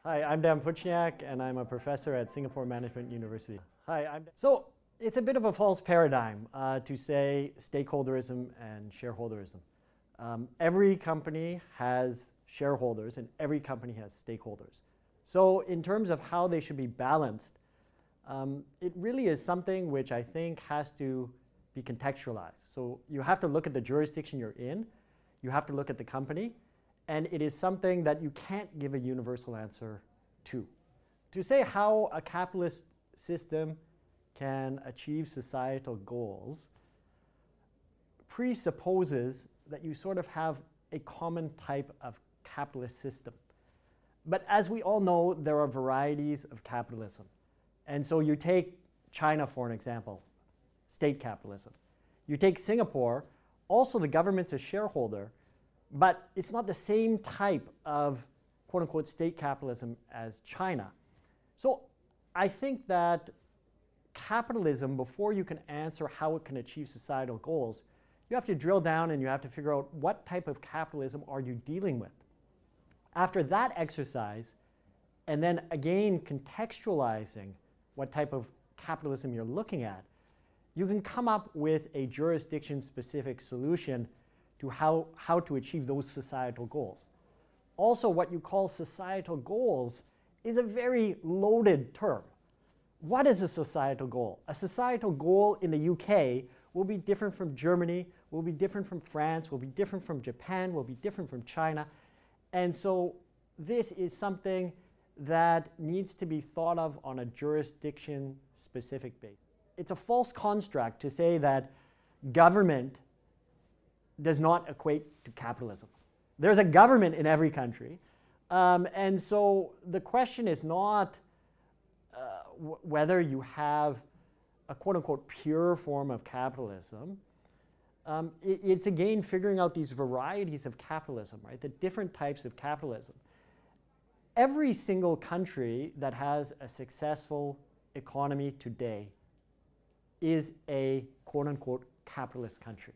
Hi, I'm Dan Puchniak, and I'm a professor at Singapore Management University. So it's a bit of a false paradigm to say stakeholderism and shareholderism. Every company has shareholders, and every company has stakeholders. So in terms of how they should be balanced, it really is something which I think has to be contextualized. So you have to look at the jurisdiction you're in, you have to look at the company, and it is something that you can't give a universal answer to. To say how a capitalist system can achieve societal goals presupposes that you sort of have a common type of capitalist system. But as we all know, there are varieties of capitalism. And so you take China for an example, state capitalism. You take Singapore, also the government's a shareholder, but it's not the same type of quote-unquote state capitalism as China. So I think that capitalism, before you can answer how it can achieve societal goals, you have to drill down and you have to figure out what type of capitalism are you dealing with. After that exercise, and then again contextualizing what type of capitalism you're looking at, you can come up with a jurisdiction-specific solution to how to achieve those societal goals. Also, what you call societal goals is a very loaded term. What is a societal goal? A societal goal in the UK will be different from Germany, will be different from France, will be different from Japan, will be different from China. And so this is something that needs to be thought of on a jurisdiction-specific basis. It's a false construct to say that government does not equate to capitalism. There's a government in every country. And so the question is not whether you have a quote-unquote pure form of capitalism. It's again figuring out these varieties of capitalism, right? The different types of capitalism. Every single country that has a successful economy today is a quote-unquote capitalist country.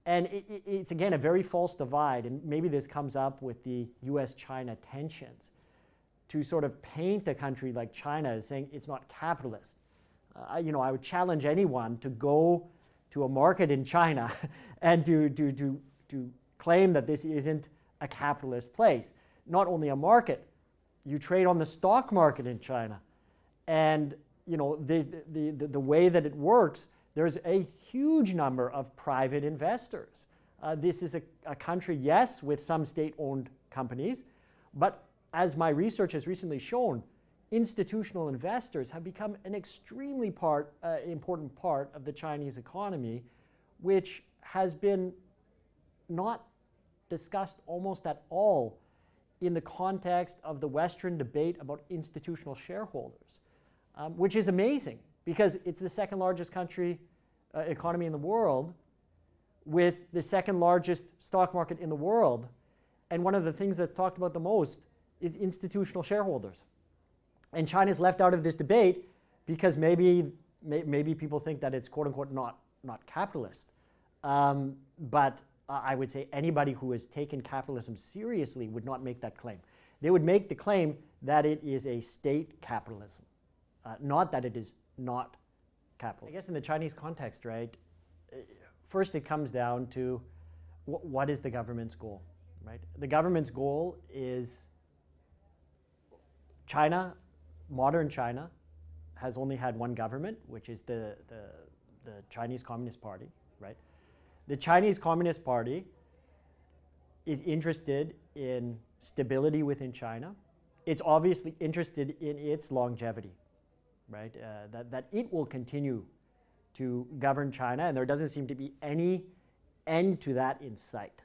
And it's again a very false divide, and maybe this comes up with the US-China tensions, to sort of paint a country like China as saying it's not capitalist. I would challenge anyone to go to a market in China and to claim that this isn't a capitalist place. Not only a market, you trade on the stock market in China, and the way that it works, there's a huge number of private investors. This is a country, yes, with some state-owned companies, but as my research has recently shown, institutional investors have become an extremely important part of the Chinese economy, which has been not discussed almost at all in the context of the Western debate about institutional shareholders, which is amazing because it's the second largest economy in the world with the second largest stock market in the world. And one of the things that's talked about the most is institutional shareholders. And China's left out of this debate because maybe people think that it's quote unquote not capitalist. But I would say anybody who has taken capitalism seriously would not make that claim. They would make the claim that it is a state capitalism, not that it is not capital. I guess in the Chinese context, right, first it comes down to what is the government's goal, right? The government's goal is China, modern China, has only had one government, which is the Chinese Communist Party, right? The Chinese Communist Party is interested in stability within China. It's obviously interested in its longevity, right? That it will continue to govern China, and there doesn't seem to be any end to that in sight.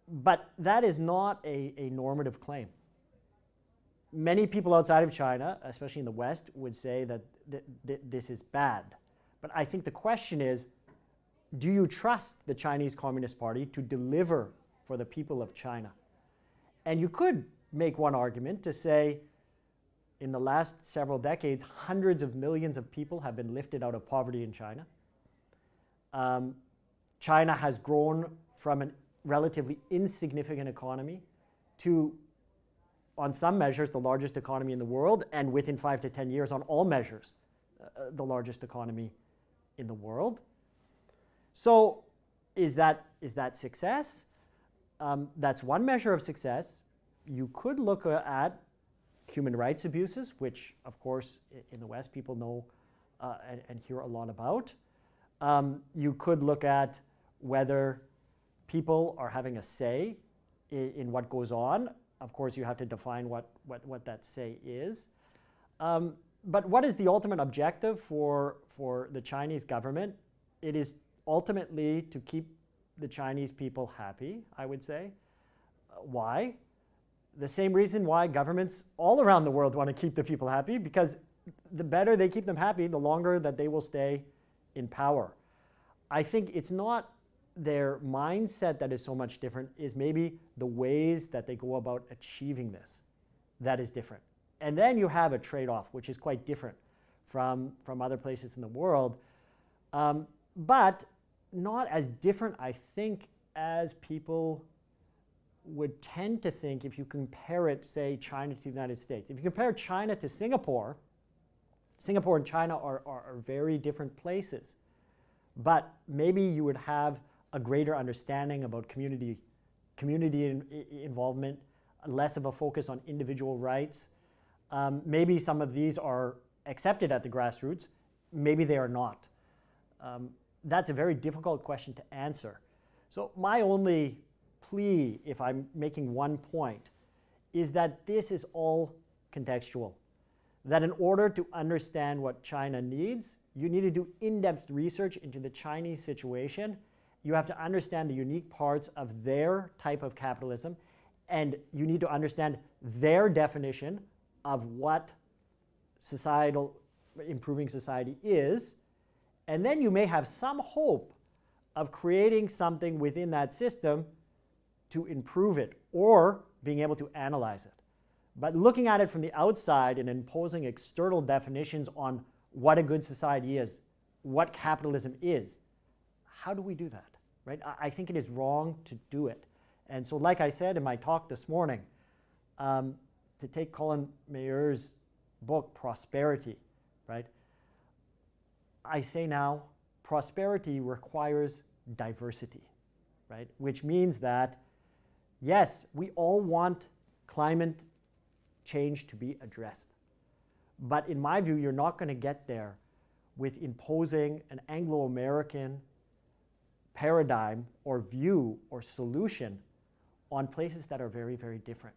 But that is not a normative claim. Many people outside of China, especially in the West, would say that this is bad. But I think the question is, do you trust the Chinese Communist Party to deliver for the people of China? And you could make one argument to say, in the last several decades, hundreds of millions of people have been lifted out of poverty in China. China has grown from a relatively insignificant economy to, on some measures, the largest economy in the world, and within 5 to 10 years, on all measures, the largest economy in the world. So is that success? That's one measure of success. You could look at human rights abuses, which, of course, in the West, people know and hear a lot about. You could look at whether people are having a say in what goes on. Of course, you have to define what that say is. But what is the ultimate objective for the Chinese government? It is ultimately to keep the Chinese people happy, I would say. Why? The same reason why governments all around the world want to keep the people happy, because the better they keep them happy, the longer that they will stay in power. I think it's not their mindset that is so much different, is maybe the ways that they go about achieving this that is different. And then you have a trade-off, which is quite different from other places in the world, but not as different, I think, as people would tend to think if you compare it, say, China to the United States. If you compare China to Singapore, Singapore and China are very different places. But maybe you would have a greater understanding about community involvement, less of a focus on individual rights. Maybe some of these are accepted at the grassroots. Maybe they are not. That's a very difficult question to answer. So my only plea, if I'm making one point, is that this is all contextual. That in order to understand what China needs, you need to do in-depth research into the Chinese situation. You have to understand the unique parts of their type of capitalism, and you need to understand their definition of what improving society is. And then you may have some hope of creating something within that system to improve it, or being able to analyze it. But looking at it from the outside and imposing external definitions on what a good society is, what capitalism is, how do we do that? Right? I think it is wrong to do it. And so, like I said in my talk this morning, to take Colin Mayer's book, Prosperity, right? I say now, prosperity requires diversity, right? Which means that, yes, we all want climate change to be addressed. But in my view, you're not going to get there with imposing an Anglo-American paradigm or view or solution on places that are very, very different.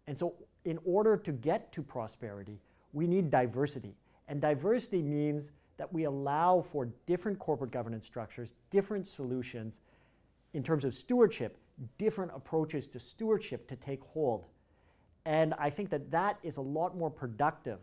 And so in order to get to prosperity, we need diversity. And diversity means that we allow for different corporate governance structures, different solutions in terms of stewardship, different approaches to stewardship to take hold. And I think that that is a lot more productive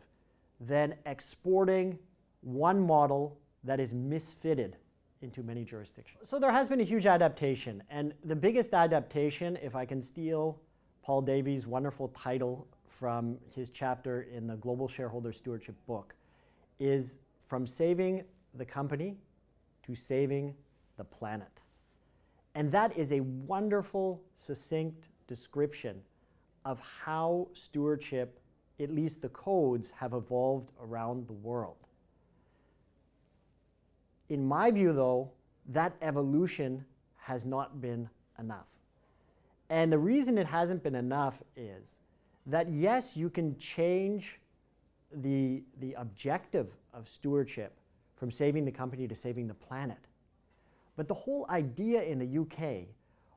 than exporting one model that is misfitted into many jurisdictions. So there has been a huge adaptation. And the biggest adaptation, if I can steal Paul Davies' wonderful title from his chapter in the Global Shareholder Stewardship book, is from saving the company to saving the planet. And that is a wonderful, succinct description of how stewardship, at least the codes, have evolved around the world. In my view, though, that evolution has not been enough. And the reason it hasn't been enough is that, yes, you can change the objective of stewardship from saving the company to saving the planet. But the whole idea in the UK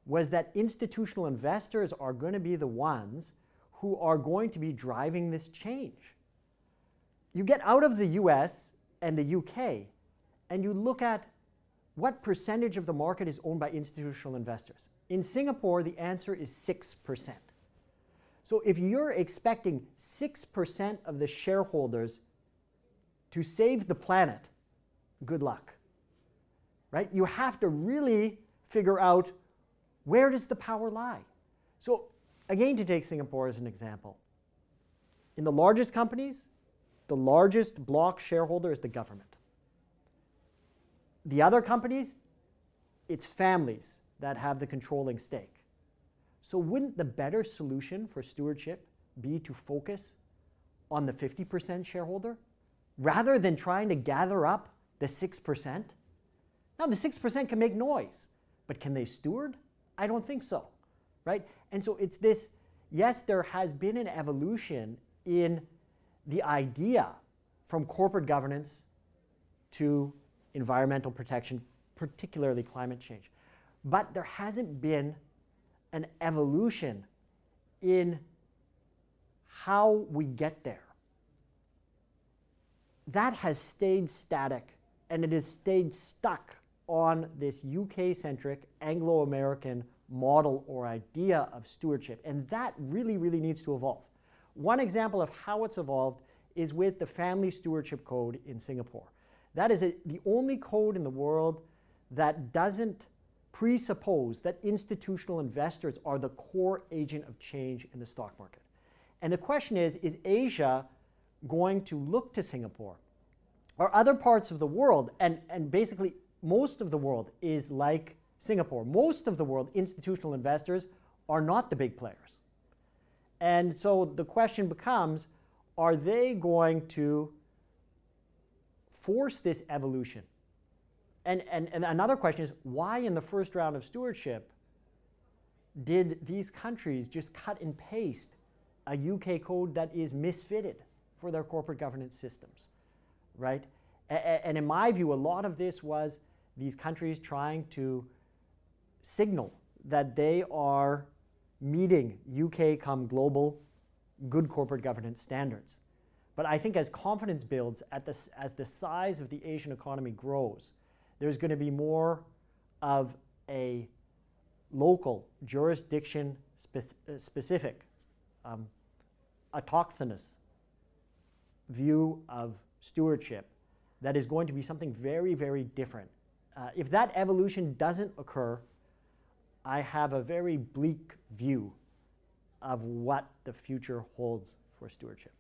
was that institutional investors are going to be the ones who are going to be driving this change. You get out of the US and the UK, and you look at what percentage of the market is owned by institutional investors. In Singapore, the answer is 6%. So if you're expecting 6% of the shareholders to save the planet, good luck, right? You have to really figure out, where does the power lie? So again, to take Singapore as an example, in the largest companies, the largest block shareholder is the government. The other companies, it's families that have the controlling stake. So wouldn't the better solution for stewardship be to focus on the 50% shareholder rather than trying to gather up the 6%? Now, the 6% can make noise, but can they steward? I don't think so, right? And so it's this, yes, there has been an evolution in the idea from corporate governance to environmental protection, particularly climate change. But there hasn't been an evolution in how we get there. That has stayed static, and it has stayed stuck on this UK-centric Anglo-American model or idea of stewardship, and that really, really needs to evolve. One example of how it's evolved is with the Family Stewardship Code in Singapore. That is the only code in the world that doesn't presuppose that institutional investors are the core agent of change in the stock market. And the question is Asia going to look to Singapore or other parts of the world, and basically most of the world is like Singapore. Most of the world, institutional investors are not the big players. And so the question becomes, are they going to force this evolution? And another question is, why in the first round of stewardship did these countries just cut and paste a UK code that is misfitted for their corporate governance systems, right? And in my view, a lot of this was these countries trying to signal that they are meeting UK come global good corporate governance standards. But I think as confidence builds, as the size of the Asian economy grows, there's going to be more of a local, jurisdiction specific, autochthonous view of stewardship that is going to be something very, very different. If that evolution doesn't occur, I have a very bleak view of what the future holds for stewardship.